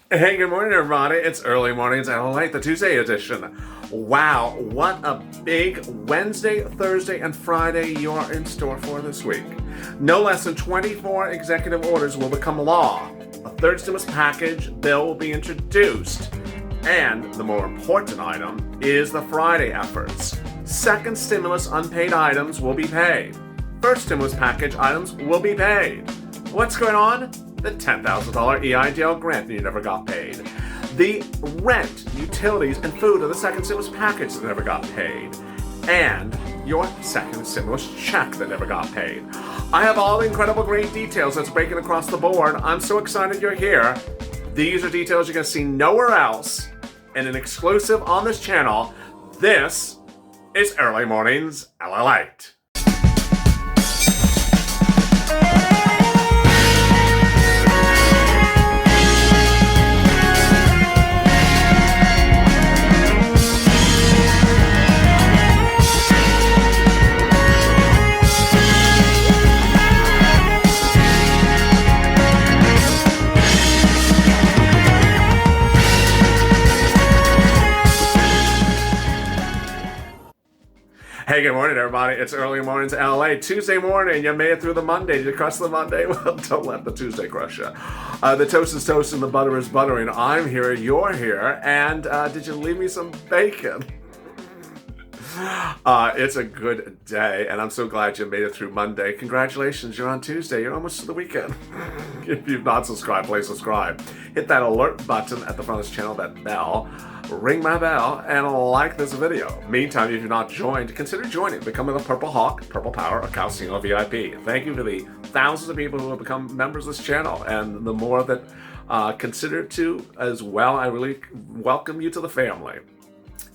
Hey, good morning, everybody. It's early mornings at LALATE, the Tuesday edition. Wow, what a big Wednesday, Thursday, and Friday you are in store for this week. No less than 24 executive orders will become law. A third stimulus package bill will be introduced. And the more important item is the Friday efforts. Second stimulus unpaid items will be paid. First stimulus package items will be paid. What's going on? The $10,000 EIDL grant that you never got paid. The rent, utilities, and food of the second stimulus package that never got paid. And your second stimulus check that never got paid. I have all the incredible great details that's breaking across the board. I'm so excited you're here. These are details you're going to see nowhere else. And an exclusive on this channel. This is Early Mornings LALATE. Hey, good morning, everybody. It's Early Mornings LA. Tuesday morning, you made it through the Monday. Did you crush the Monday? Well, don't let the Tuesday crush you. The toast is toast and the butter is buttering. I'm here, you're here, and did you leave me some bacon? It's a good day, and I'm so glad you made it through Monday. Congratulations, you're on Tuesday. You're almost to the weekend. If you've not subscribed, please subscribe. Hit that alert button at the front of this channel, that bell. Ring my bell and like this video. Meantime, if you're not joined, consider joining, becoming a Purple Hawk, Purple Power, or Calcino VIP. Thank you to the thousands of people who have become members of this channel, and the more that consider to as well. I really welcome you to the family.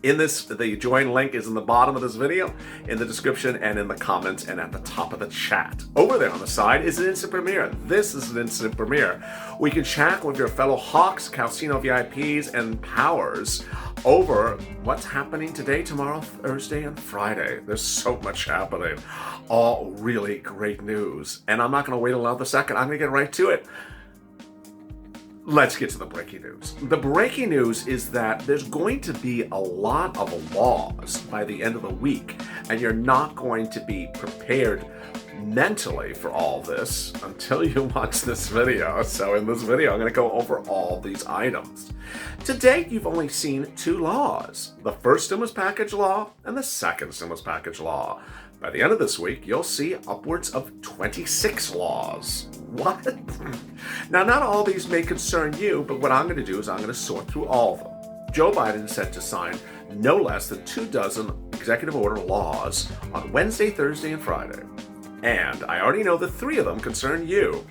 The join link is in the bottom of this video, in the description, and in the comments, and at the top of the chat. Over there on the side is an instant premiere. This is an instant premiere. We can chat with your fellow Hawks, Calcino VIPs, and Powers over what's happening today, tomorrow, Thursday, and Friday. There's so much happening. All really great news. And I'm not going to wait another second. I'm going to get right to it. Let's get to the breaking news. The breaking news is that there's going to be a lot of laws by the end of the week, and you're not going to be prepared mentally for all this until you watch this video. So in this video, I'm going to go over all these items. To date, you've only seen two laws, the first stimulus package law and the second stimulus package law. By the end of this week, you'll see upwards of 26 laws. What? Now, not all these may concern you, but what I'm going to do is I'm going to sort through all of them. Joe Biden is set to sign no less than 24 executive order laws on Wednesday, Thursday, and Friday. And I already know that 3 of them concern you.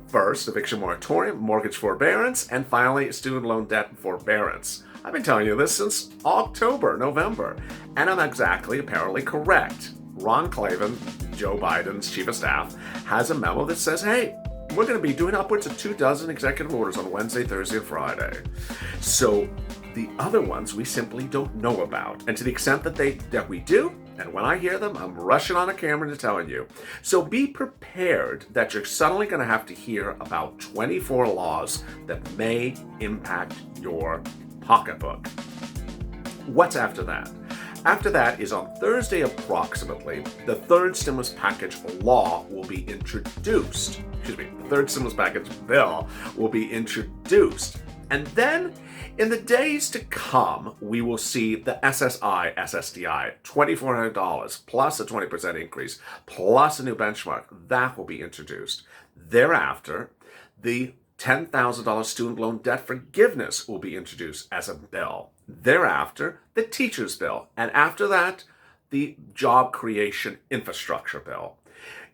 First, eviction moratorium, mortgage forbearance, and finally, student loan debt forbearance. I've been telling you this since October, November, and I'm exactly, apparently correct. Ron Klavan, Joe Biden's chief of staff, has a memo that says, hey, we're going to be doing upwards of 24 executive orders on Wednesday, Thursday, and Friday. So the other ones we simply don't know about. And to the extent that we do, and when I hear them, I'm rushing on a camera to telling you. So be prepared that you're suddenly going to have to hear about 24 laws that may impact your pocketbook. What's after that? After that is on Thursday approximately, the third stimulus package law will be introduced. The third stimulus package bill will be introduced. And then in the days to come, we will see the SSI, SSDI, $2,400 plus a 20% increase, plus a new benchmark. That will be introduced. Thereafter, the $10,000 student loan debt forgiveness will be introduced as a bill. Thereafter, the teacher's bill. And after that, the job creation infrastructure bill.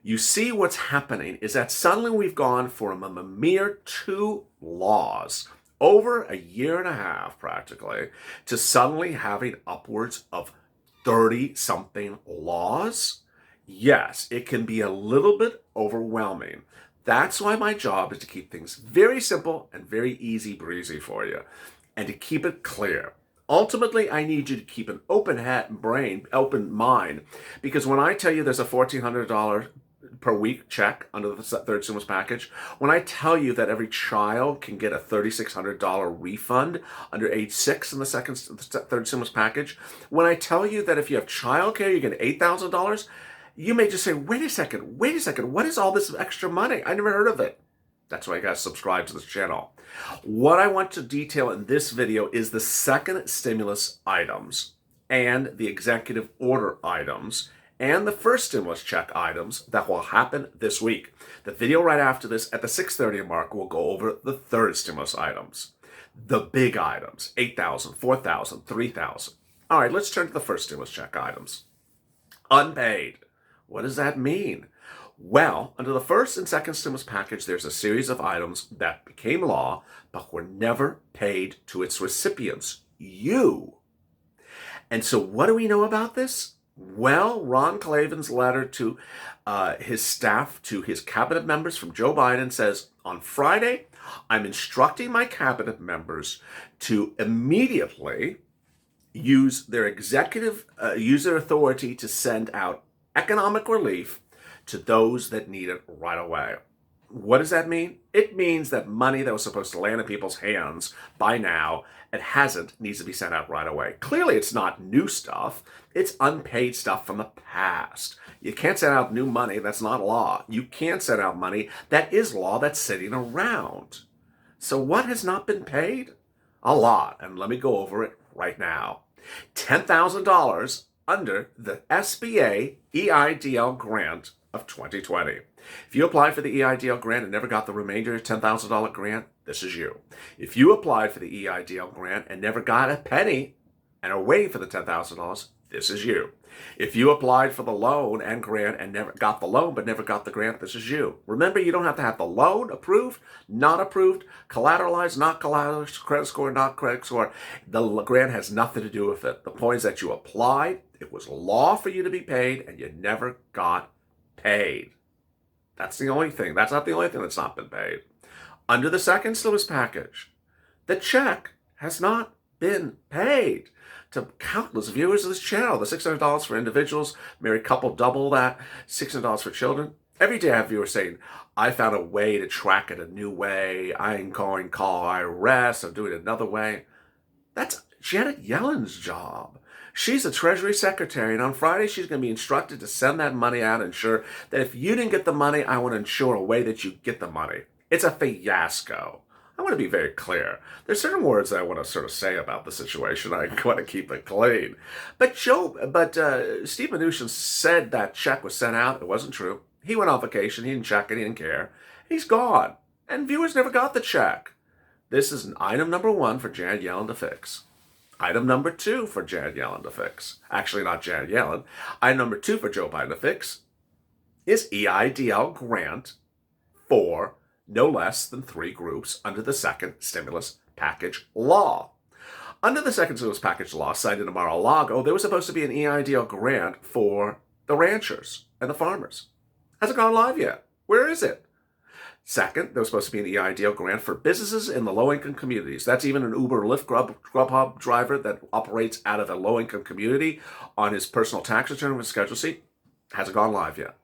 You see what's happening is that suddenly we've gone from a mere 2 laws over a year and a half practically to suddenly having upwards of 30-something laws. Yes, it can be a little bit overwhelming. That's why my job is to keep things very simple and very easy breezy for you, and to keep it clear. Ultimately, I need you to keep an open mind, because when I tell you there's a $1,400 per week check under the third stimulus package, when I tell you that every child can get a $3,600 refund under age 6 in the third stimulus package, when I tell you that if you have childcare, you get $8,000, you may just say, wait a second, what is all this extra money? I never heard of it. That's why you guys subscribe to this channel. What I want to detail in this video is the second stimulus items and the executive order items and the first stimulus check items that will happen this week. The video right after this at the 6:30 mark will go over the third stimulus items. The big items, $8,000, $4,000, $3,000. All right, let's turn to the first stimulus check items. Unpaid. What does that mean? Well, under the first and second stimulus package, there's a series of items that became law but were never paid to its recipients, you. And so what do we know about this? Well, Ron Klavan's letter to his staff, to his cabinet members from Joe Biden says, on Friday, I'm instructing my cabinet members to immediately use their authority to send out economic relief to those that need it right away. What does that mean? It means that money that was supposed to land in people's hands by now, it hasn't, needs to be sent out right away. Clearly, it's not new stuff. It's unpaid stuff from the past. You can't send out new money. That's not law. You can't send out money. That is law that's sitting around. So what has not been paid? A lot. And let me go over it right now. $10,000 under the SBA EIDL grant of 2020. If you applied for the EIDL grant and never got the remainder of $10,000 grant, this is you. If you applied for the EIDL grant and never got a penny and are waiting for the $10,000, this is you. If you applied for the loan and grant and never got the loan but never got the grant, this is you. Remember, you don't have to have the loan approved, not approved, collateralized, not collateralized, credit score, not credit score. The grant has nothing to do with it. The point is that you applied, it was law for you to be paid, and you never got paid. That's the only thing. That's not the only thing that's not been paid. Under the second stimulus package, the check has not been paid to countless viewers of this channel. The $600 for individuals, married couple double that, $600 for children. Every day I have viewers saying, I found a way to track it a new way. I'm going to call IRS. I'm doing it another way. That's Janet Yellen's job. She's a Treasury Secretary, and on Friday she's going to be instructed to send that money out and ensure that if you didn't get the money, I want to ensure a way that you get the money. It's a fiasco. I want to be very clear. There's certain words that I want to sort of say about the situation. I want to keep it clean. But Steve Mnuchin said that check was sent out. It wasn't true. He went on vacation. He didn't check it. He didn't care. He's gone. And viewers never got the check. This is an item number 1 for Janet Yellen to fix. Item number 2 for Janet Yellen to fix. Actually, not Janet Yellen. Item number 2 for Joe Biden to fix is EIDL grant for no less than 3 groups under the second stimulus package law. Under the second stimulus package law, cited in Mar-a-Lago, there was supposed to be an EIDL grant for the ranchers and the farmers. Hasn't gone live yet. Where is it? Second, there was supposed to be an EIDL grant for businesses in the low-income communities. That's even an Uber, Lyft, Grubhub driver that operates out of a low-income community on his personal tax return with Schedule C. Hasn't gone live yet.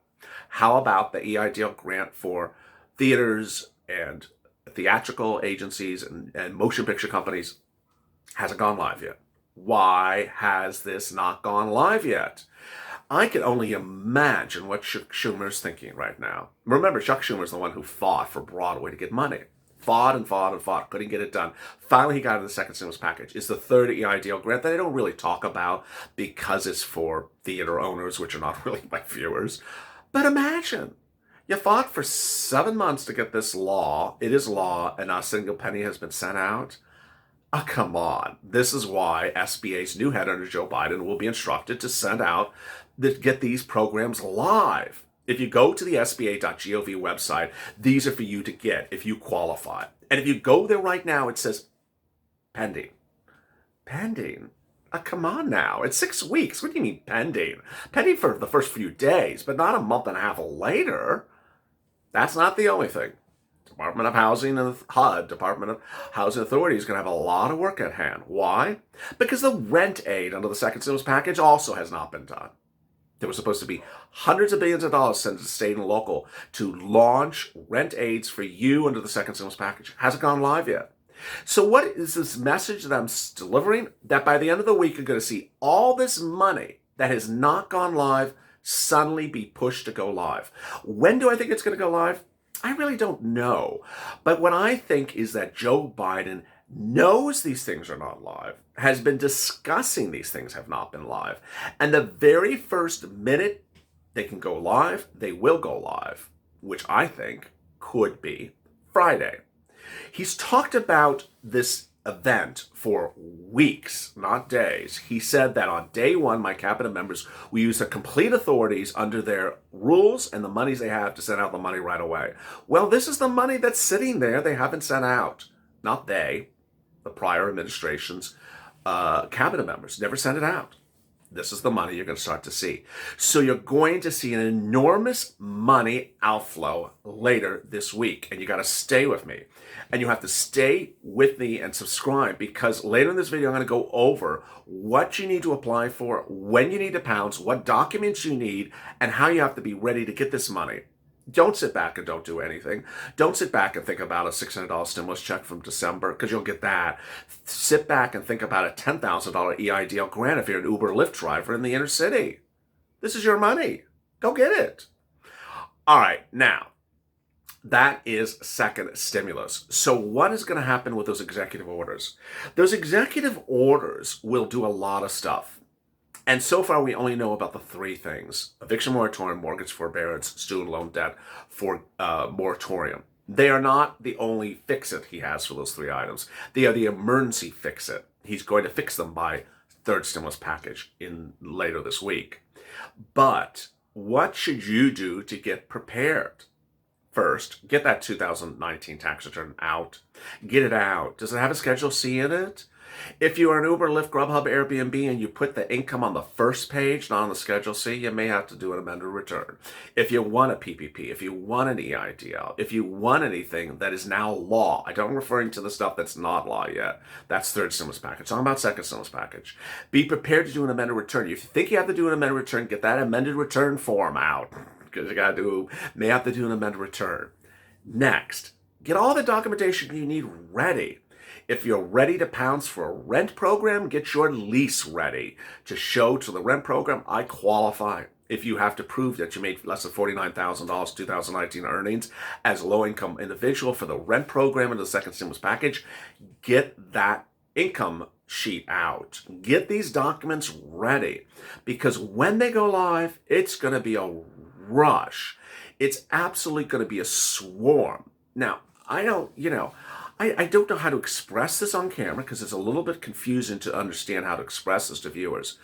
How about the EIDL grant for theaters and theatrical agencies and motion picture companies? Hasn't gone live yet. Why has this not gone live yet? I can only imagine what Chuck Schumer's thinking right now. Remember, Chuck Schumer's the one who fought for Broadway to get money. Fought and fought and fought. Couldn't get it done. Finally, he got in the second stimulus package. It's the third EIDL grant that I don't really talk about because it's for theater owners, which are not really my viewers. But imagine, you fought for 7 months to get this law. It is law, and not a single penny has been sent out. Oh, come on. This is why SBA's new head under Joe Biden will be instructed to send out, get these programs live. If you go to the SBA.gov website, these are for you to get if you qualify. And if you go there right now, it says pending. Pending? Come on now. It's 6 weeks. What do you mean pending? Pending for the first few days, but not a month and a half later. That's not the only thing. Department of Housing and HUD, Department of Housing Authority, is going to have a lot of work at hand. Why? Because the rent aid under the second stimulus package also has not been done. There was supposed to be hundreds of billions of dollars sent to state and local to launch rent aids for you under the second stimulus package. Hasn't gone live yet. So what is this message that I'm delivering? That by the end of the week, you're going to see all this money that has not gone live suddenly be pushed to go live. When do I think it's going to go live? I really don't know. But what I think is that Joe Biden knows these things are not live, has been discussing these things have not been live. And the very first minute they can go live, they will go live, which I think could be Friday. He's talked about this event for weeks, not days. He said that on day one, my cabinet members will use their complete authorities under their rules and the monies they have to send out the money right away. Well, this is the money that's sitting there they haven't sent out. Not they, the prior administration's cabinet members never sent it out. This is the money you're going to start to see. So you're going to see an enormous money outflow later this week. And you got to stay with me. And you have to stay with me and subscribe, because later in this video, I'm going to go over what you need to apply for, when you need to pounce, what documents you need, and how you have to be ready to get this money. Don't sit back and don't do anything. Don't sit back and think about a $600 stimulus check from December, because you'll get that. Sit back and think about a $10,000 EIDL grant if you're an Uber Lyft driver in the inner city. This is your money. Go get it. All right, now, that is second stimulus. So what is going to happen with those executive orders? Those executive orders will do a lot of stuff. And so far, we only know about the three things: eviction moratorium, mortgage forbearance, student loan debt for moratorium. They are not the only fix-it he has for those three items. They are the emergency fix-it. He's going to fix them by third stimulus package in later this week. But what should you do to get prepared? First, get that 2019 tax return out. Get it out. Does it have a Schedule C in it? If you are an Uber, Lyft, Grubhub, Airbnb, and you put the income on the first page, not on the Schedule C, you may have to do an amended return. If you want a PPP, if you want an EIDL, if you want anything that is now law, I don't referring to the stuff that's not law yet. That's third stimulus package. Talking about second stimulus package. Be prepared to do an amended return. If you think you have to do an amended return, get that amended return form out, because you may have to do an amended return. Next, get all the documentation you need ready. If you're ready to pounce for a rent program, get your lease ready to show to the rent program, I qualify. If you have to prove that you made less than $49,000 2019 earnings as a low-income individual for the rent program and the second stimulus package, get that income sheet out. Get these documents ready, because when they go live, it's going to be a rush. It's absolutely going to be a swarm. Now, I don't know how to express this on camera, because it's a little bit confusing to understand how to express this to viewers.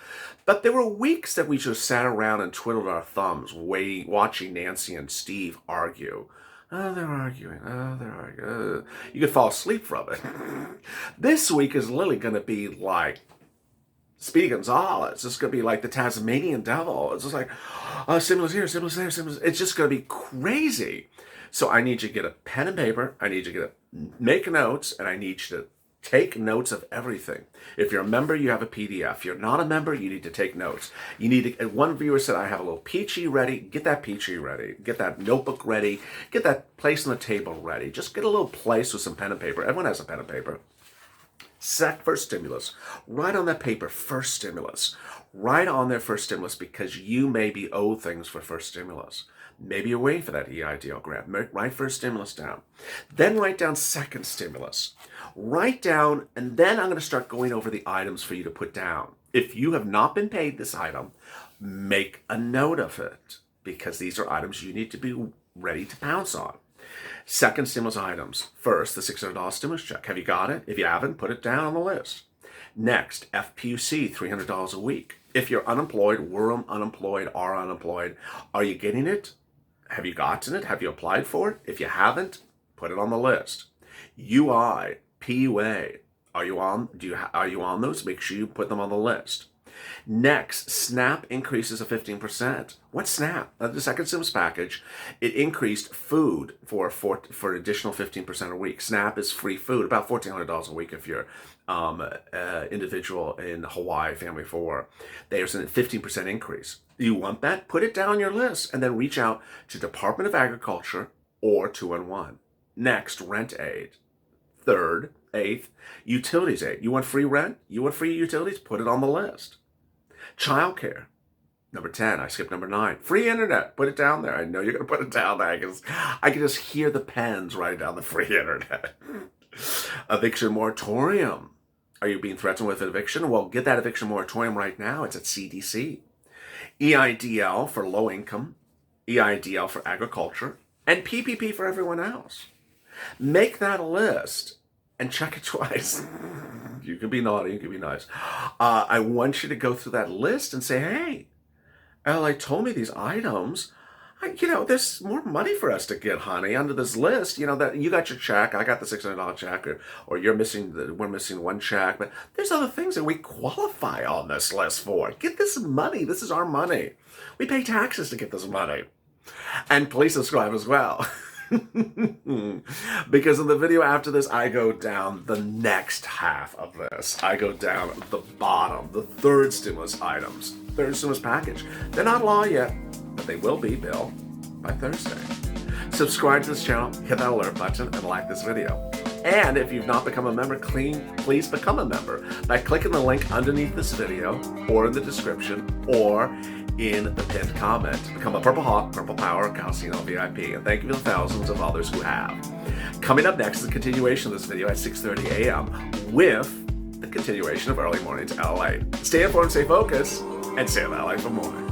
But there were weeks that we just sat around and twiddled our thumbs watching Nancy and Steve argue. Oh, they're arguing. Oh, they're arguing. You could fall asleep from it. This week is literally going to be like Speedy Gonzales. It's going to be like the Tasmanian devil. It's just like, oh, stimulus here, stimulus there, stimulus. It's just going to be crazy. So I need you to get a pen and paper. I need you to make notes, and I need you to take notes of everything. If you're a member, you have a PDF. If you're not a member, you need to take notes. You need to, one viewer said, I have a little peachy ready. Get that peachy ready. Get that notebook ready. Get that place on the table ready. Just get a little place with some pen and paper. Everyone has a pen and paper. Set first stimulus. Write on that paper, first stimulus. Write on there first stimulus, because you may be owed things for first stimulus. Maybe you're waiting for that EIDL grant. Write first stimulus down. Then write down second stimulus. Write down, and then I'm going to start going over the items for you to put down. If you have not been paid this item, make a note of it, because these are items you need to be ready to pounce on. Second stimulus items. First, the $600 stimulus check. Have you got it? If you haven't, put it down on the list. Next, FPUC, $300 a week. If you're unemployed, were unemployed, are unemployed, are you getting it? Have you gotten it? Have you applied for it? If you haven't, put it on the list. UI, PUA, are you on those? Make sure you put them on the list. Next, SNAP increases of 15%. What's SNAP? The second stimulus package, it increased food for additional 15% a week. SNAP is free food, about $1,400 a week if you're individual in Hawaii, family of four. There's a 15% increase. You want that? Put it down on your list and then reach out to Department of Agriculture or 211. Next, rent aid. Third, eighth, utilities aid. You want free rent? You want free utilities? Put it on the list. Childcare. Number 10, I skipped number 9. Free internet. Put it down there. I know you're going to put it down there. I can just hear the pens writing down the free internet. Eviction moratorium. Are you being threatened with eviction? Well, get that eviction moratorium right now. It's at CDC. EIDL for low income. EIDL for agriculture. And PPP for everyone else. Make that a list and check it twice. You can be naughty, you can be nice. I want you to go through that list and say, hey, LA told me these items. There's more money for us to get, honey, under this list. That you got your check, I got the $600 check, or we're missing one check, but there's other things that we qualify on this list for. Get this money. This is our money. We pay taxes to get this money. And please subscribe as well. Because in the video after this, I go down the next half of this. I go down the bottom, the third stimulus items, third stimulus package. They're not law yet, but they will be, Bill, by Thursday. Subscribe to this channel, hit that alert button, and like this video. And if you've not become a member, please become a member by clicking the link underneath this video, or in the description, or in the pinned comment. Become a Purple Hawk, Purple Power, Calcino VIP, and thank you to the thousands of others who have. Coming up next is a continuation of this video at 6:30 a.m. with the continuation of Early Mornings LA. Stay informed, stay focused, and stay in LA for more.